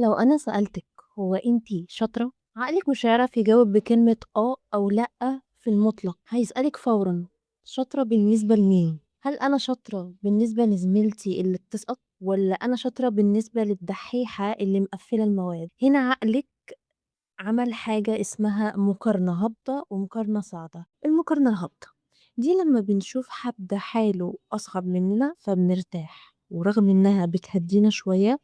لو أنا سألتِك هو أنتِ شاطرة؟ عقلِك مش هيعرف يجاوب بكلمة آه أو لأ في المطلق، هيسألِك فورًا شاطرة بالنسبة لمين؟ هل أنا شاطرة بالنسبة لزميلتي اللي بتسقط، والّا أنا شاطرة بالنسبة للدحّيحة اللي مقفّلة المواد؟ هنا عقلِك عمل حاجة اسمها مقارنة هابطة ومقارنة صاعدة. المقارنة الهابطة دي لمّا بنشوف حد حاله أصعب مننا فبنرتاح، ورغم إنها بتهدّينا شوية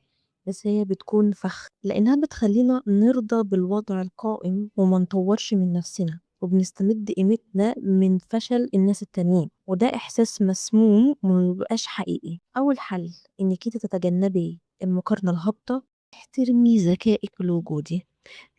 بس هي بتكون فخ، لإنها بتخلّينا نرضى بالوضع القائم وما نطوّرش من نفسنا، وبنستمد قيمتنا من فشل الناس التانيين، وده إحساس مسموم وما بيبقاش حقيقي. أول حل إنِّك أنتِ تتجنبي المقارنة الهابطة، احترمي ذكائِك الوجودي.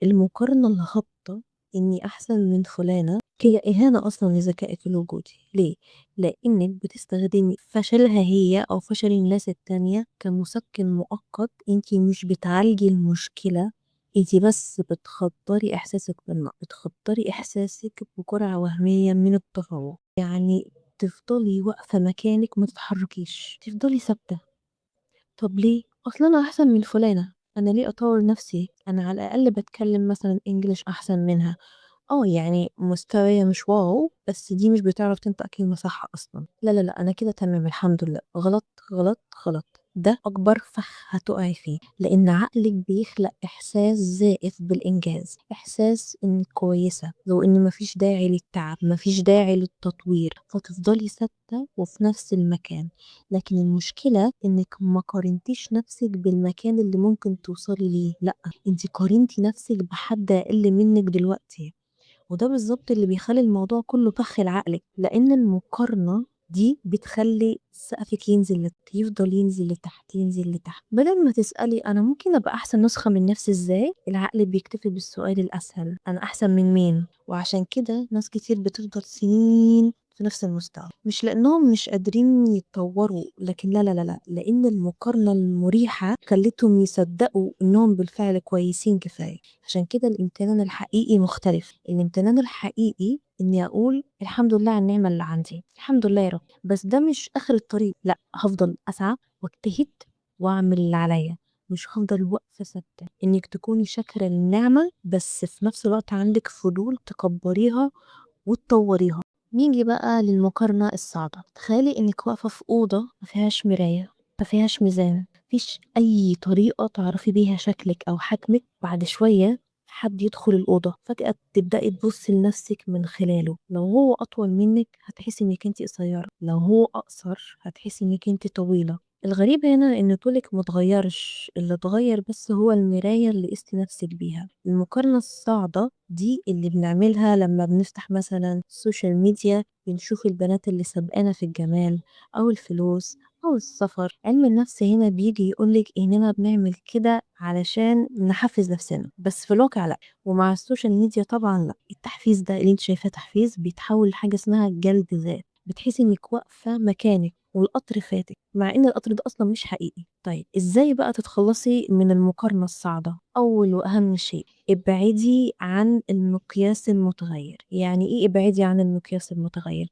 المقارنة الهابطة إني أحسن من فلانة هي إهانة أصلًا لذكائِك الوجودي. ليه؟ لإنِّك بتستخدمي فشلها هي أو فشل الناس التانية كمُسكِّن مؤقت، أنتِ مش بتعالجي المشكلة، أنتِ بس بتخدّري إحساسِك بتخدّري إحساسِك بجرعة وهمية من التفوّق، يعني تفضلي واقفة مكانِك ما تتحركيش، تفضلي ثابتة. طب ليه؟ أصل أنا أحسن من فلانة، أنا ليه أطوّر نفسي؟ أنا على الأقل باتكلم مثلًا English أحسن منها. يعني مستوايا مش واو، بس دي مش بتعرف تنطق كلمة صح أصلًا. لا، لا، لأ، أنا كده تمام الحمد لله. غلط، غلط، غلط. ده أكبر فخ هتُقعي فيه، لإن عقلِك بيخلق إحساس زائف بالإنجاز، إحساس إنِّك كويسة، وإن ما فيش داعي للتعب، ما فيش داعي للتطوير، فتفضلي ثابتة وفي نفس المكان. لكن المشكلة إنِّك ما قارنتيش نفسِك بالمكان اللي ممكن توصلي ليه، لأ، أنتِ قارنتِ نفسِك بحد أقل منِّك دلوقتي. وده بالضبط اللي بيخلّي الموضوع كلّه طَخ لعقلِك، لإن المقارنة دي بتخلّي سقفِك يفضل ينزل لتحت، ينزل لتحت، بدل ما تسألي أنا ممكن أبقى أحسن نسخة من نفسي إزاي، العقل بيكتفي بالسؤال الأسهل، أنا أحسن من مين؟ وعشان كده ناس كتير بتفضل سنين في نفس المستوى، مش لإنّهم مش قادرين يتطوّروا، لكن لا، لا، لا، لأ، لإن المقارنة المُريحة خلّتهم يصدّقوا إنّهم بالفعل كويسين كفاية. عشان كده الامتنان الحقيقي مختلف، الامتنان الحقيقي إني أقول الحمد لله على النعمة اللي عندي، الحمد لله يا رب، بس ده مش آخر الطريق، لأ هافضل أسعى واجتهد وأعمل اللي عليَّ، مش هافضل واقفة ثابتة. إنِّك تكوني شاكرة النعمة بس في نفس الوقت عندِك فضول تكبّريها وتطوّريها. نيجي بقى للمقارنة الصعبة، تخيلي إنِّك واقفة في أوضة ما فيهاش مراية، ما فيهاش ميزان، ما فيش أي طريقة تعرفي بيها شكلِك أو حجمِك. بعد شوية حد يدخل الأوضة، فجأة تبدئي تبُصّي لنفسِك من خلاله، لو هو أطول منِّك هتحسّي إنِّك أنتِ قصيّرة، لو هو أقصر هتحسّي إنِّك أنتِ طويلة. الغريب هنا إن طولِك ما اتغيّرش، اللي اتغيّر بس هو المراية اللي قِستِ نفسِك بيها. المقارنة الصاعدة دي اللي بنعملها لمّا بنفتح مثلًا السوشيال ميديا، بنشوف البنات اللي سابقانا في الجمال أو الفلوس أو السفر. علم النفس هنا بييجي يقول لِك إننا بنعمل كده علشان نحفّز نفسنا، بس في الواقع لأ، ومع السوشيال ميديا طبعًا لأ، التحفيز ده اللي أنتِ شايفاه تحفيز بيتحوّل لحاجة اسمها جلد ذات، بتحسّي إنِّك واقفة مكانِك والقطر فاتِك، مع إن القطر ده أصلًا مش حقيقي. طيب إزاي بقى تتخلّصي من المقارنة الصاعدة؟ أول وأهم شيء ابعدي عن المقياس المتغيّر. يعني إيه ابعدي عن المقياس المتغيّر؟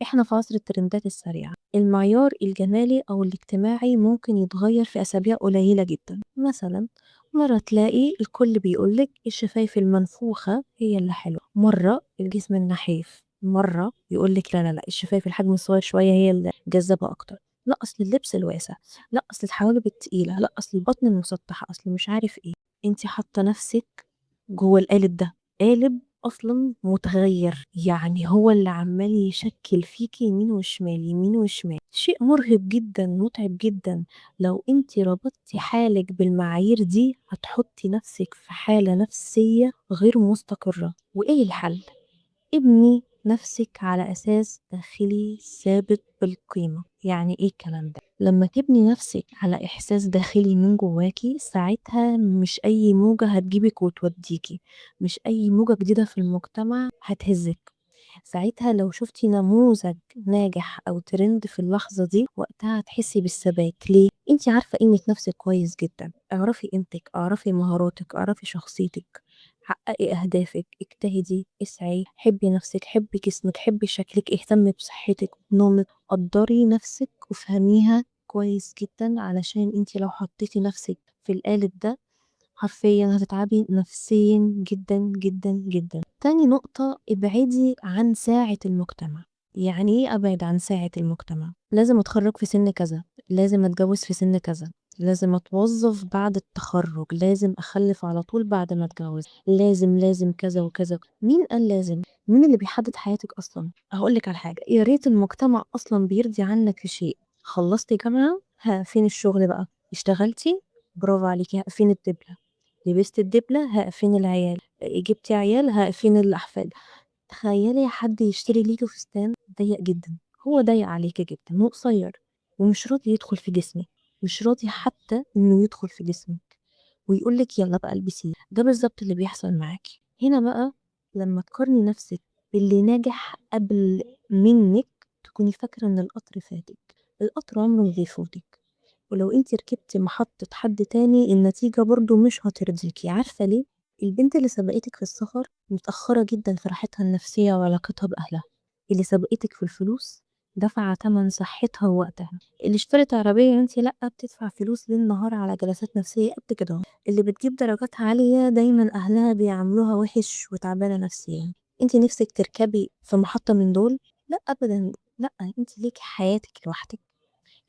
إحنا في عصر الترندات السريعة، المعيار الجمالي أو الاجتماعي ممكن يتغيّر في أسابيع قليلة جدًا. مثلًا مرّة تلاقي الكل بيقول لِك الشفايف المنفوخة هي اللي حلوة، مرّة الجسم النحيف، مرّة يقول لِك لا، لا، لأ، الشفايف الحجم الصغير شوية هي اللي جذابة أكتر، لأ أصل اللبس الواسع، لأ أصل الحواجب التقيلة، لأ أصل البطن المسطحة، أصل مش عارف إيه. أنتِ حاطة نفسِك جوّه القالب ده، قالب أصلًا متغيّر، يعني هو اللي عمّال يشكِّل فيكِ يمين وشمال، يمين وشمال، شيء مرهق جدًا، مُتعب جدًا. لو أنتِ ربطتِ حالِك بالمعايير دي، هتحطّي نفسِك في حالة نفسية غير مستقرة. وإيه الحل؟ ابني نفسِك على أساس داخلي ثابت بالقيمة. يعني إيه الكلام ده؟ لمّا تبني نفسِك على إحساس داخلي من جواكِ، ساعتها مش أي موجة هتجيبِك وتوديكِ، مش أي موجة جديدة في المجتمع هتهزِّك. ساعتها لو شُفتِ نموذج ناجح أو trend في اللحظة دي، وقتها هتحسّي بالثبات. ليه؟ أنتِ عارفة قيمة نفسِك كويس جدًا، اعرفي قيمتِك، اعرفي مهاراتِك، اعرفي شخصيتِك، حققي أهدافِك، اجتهدي، اسعي، حبّي نفسِك، حبّي جسمِك، حبّي شكلِك، اهتمي بصحتِك، بنومِك، قدّري نفسِك وافهميها كويس جدًا، علشان أنتِ لو حطيتِ نفسِك في القالب ده حرفيًا هتتعبي نفسيًا جدًا، جدًا، جدًا. تاني نقطة ابعدي عن ساعة المجتمع. يعني إيه أبعد عن ساعة المجتمع؟ لازم أتخرّج في سِن كذا، لازم أتجوّز في سِن كذا، لازم أتوظّف بعد التخرُّج، لازم أخلّف على طول بعد ما أتجوّز، لازم كذا وكذا. مين قال لازم؟ مين اللي بيحدد حياتِك أصلًا؟ هاقول لِك على حاجة، يا ريت المجتمع أصلًا بيرضي عنِّك في شيء. خلّصتِ جامعة، ها فين الشغل بقى؟ اشتغلتِ، برافو عليكِ، ها فين الدبلة؟ لبستِ الدبلة، ها فين العيال؟ جبتِ عيال، ها فين الأحفاد؟ تخيّلي حد يشتري ليكِ فستان ضيّق جدًا، هو ضيّق عليكِ جدًا وقصيّر ومش راضي يدخل في جسمِك، مش راضي حتى إنه يدخل في جسمِك ويقول لِك يالّا بقى البسيه، ده بالضبط اللي بيحصل معاكِ. هنا بقى لمّا تقارني نَفْسِك باللي ناجح قبل منِّك، تكوني فاكرة إن القطر فاتِك، القطر عمره ما بيفوتِك، ولو أنتِ ركبتِ محطة حد تاني النتيجة برضه مش هترضيكِ، عارفة ليه؟ البنت اللي سبقتِك في السفر متأخرة جدًا في راحتها النفسية وعلاقتها بأهلها، اللي سبقتِك في الفلوس دافعة تمن صحتها ووقتها، اللي اشترت عربية وأنتِ لأ بتدفع فلوس ليل نهار على جلسات نفسية قد كده اهو، اللي بتجيب درجات عالية دايمًا أهلها بيعاملوها وِحِش وتعبانة نفسيًا، أنتِ نفسِك تركبي في محطة من دول؟ لأ أبدًا، لأ أنتِ ليكِ حياتِك لوحدِك.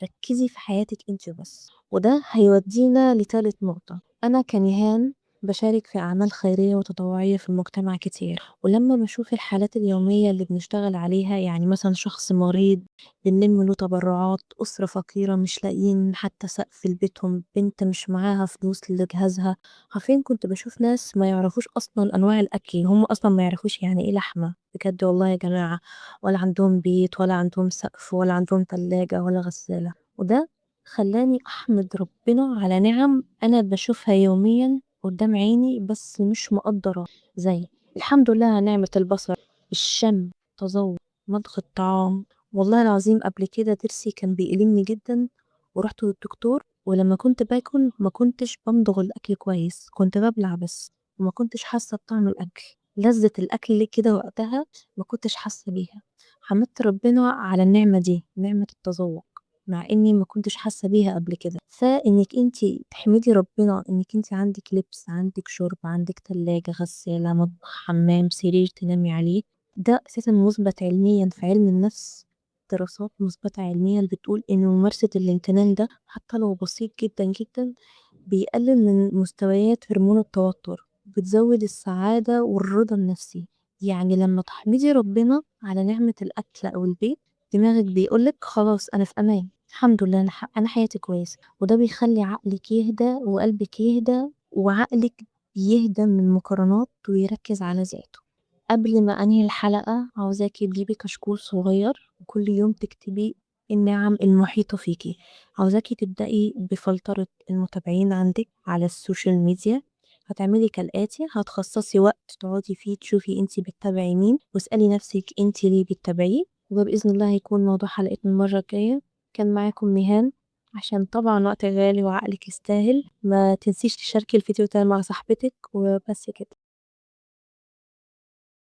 ركّزي في حياتِك أنتِ وبس، وده هيودينا لتالت نقطة، أنا كنيهان باشارك في أعمال خيرية وتطوعية في المجتمع كتير، ولمّا باشوف الحالات اليومية اللي بنشتغل عليها، يعني مثلًا شخص مريض بنلم له تبرعات، أسرة فقيرة مش لاقيين حتى سقف لبيتهم، بنت مش معاها فلوس لجهازها، حرفيًا كنت باشوف ناس ما يعرفوش أصلًا أنواع الأكل، هم أصلًا ما يعرفوش يعني إيه لحمة، بجد والله يا جماعة، ولا عندهم بيت ولا عندهم سقف ولا عندهم تلاجة ولا غسالة. وده خلّاني أحمد ربنا على نِعَم أنا باشوفها يوميًا قدّام عيني بس مش مقدّرة، زي الحمد لله على نعمة البصر، الشم، التذوق، مضغ الطعام. والله العظيم قبل كده ضرسي كان بيألمني جدًا ورُحت للدكتور، ولمّا كنت باكل ما كنتش بامضغ الأكل كويس، كنت بابلع بس وما كنتش حاسة بطعم الأكل، لذة الأكل كده وقتها ما كنتش حاسة بيها. حمدت ربنا على النعمة دي، نعمة التذوق. مع إني ما كنتش حاسة بيها قبل كده، فإنِّك أنتِ تحمدي ربنا إنِّك أنتِ عندِك لبس، عندِك شُرب، عندِك تلاجة، غسالة، مطبخ، حمام، سرير تنامي عليه، ده أساسًا مُثبت علميًا في علم النفس، دراسات مُثبتة علميًا بتقول إن ممارسة الامتنان ده حتى لو بسيط جدًا، جدًا، بيقلل من مستويات هرمون التوتر، بتزوّد السعادة والرضا النفسي، يعني لمّا تحمدي ربنا على نعمة الأكل أو البيت دماغِك بيقول لِك خلاص أنا في أمان، الحمد لله أنا حياتي كويسة، وده بيخلّي عقلِك يهدى وقلبِك يهدى وعقلِك يهدى من المقارنات ويركّز على ذاته. قبل ما أنهي الحلقة عاوزاكِ تجيبي كشكول صغير وكل يوم تكتبي النِّعَم المحيطة فيكِ، عاوزاكِ تبدئي بفلترة المتابعين عندِك على السوشيال ميديا، هتعملي كالآتي: هتخصصي وقت تقعدي فيه تشوفي أنتِ بتتابعي مين، واسألي نفسِك أنتِ ليه بتتابعيه، وده بإذن الله هيكون موضوع حلقتنا المرة الجاية. كان معاكم نيهان، عشان طبعًا وقتِك غالي وعقلِك يستاهل، ما تنسيش تشاركي الفيديو ده مع صاحبتِك وبس كده.